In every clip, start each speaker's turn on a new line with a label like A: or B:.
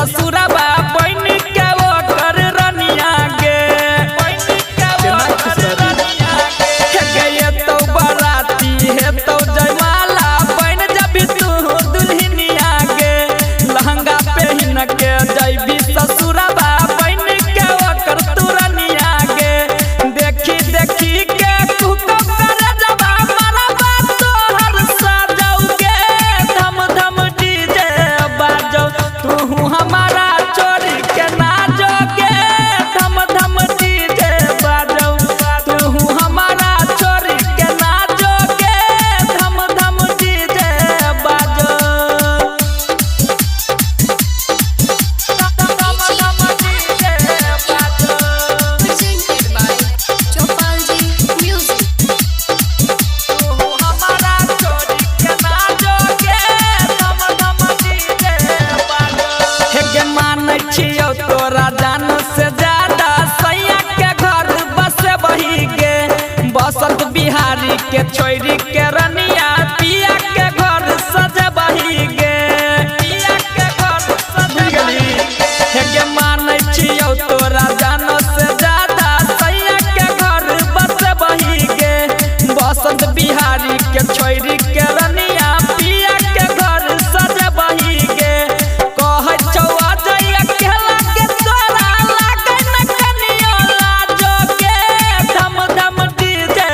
A: ससुरबा बन के वो कर रनिया गे तो बराती है तो जयमाला बन जबी तू दुल्हनिया गे लहंगा पहन के जैबी ससुरबा बन के वो कर तू रनिया गे देखी देखी के तू कर जबा मारा बात तोहर सजौगे धम धम डीजे बाजो तू हमारा चोरी के नाचोगे धम धम डीजे बाजो तू हमारा चोरी के नाचोगे धम धम डीजे बाजो धम धम डीजे बाजो
B: Presented by Chopalji Music.
A: तू हमारा चोरी के नाचोगे धम धम डीजे बाजो हे गे मानै छियौ तोरा जान से ज्यादा सैया के घर बसे बही गे बसंत बिहारी के छोरी के रनिया पिया के घर सजे बही गे पिया के घर सजे गली हे गे मानै छियौ तोरा जान से ज्यादा सैया के घर बसे बही गे बसंत बिहारी के छोरी के रनिया पिया के घर सजे बही गे कह चौआ जइया खेला के तोरा लागे न कनियो लाजो गे धम धम डीजे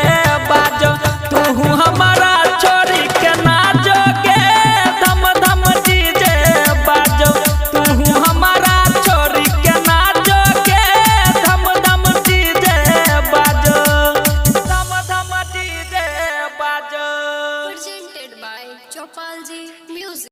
A: बाजो तू हमारा छोरी के नाचो गे धम धम डीजे बाजो तू हमारा छोरी के नाचो गे धम धम डीजे बाजो धम धम डीजे बाजो
B: Presented by Chopalji Music.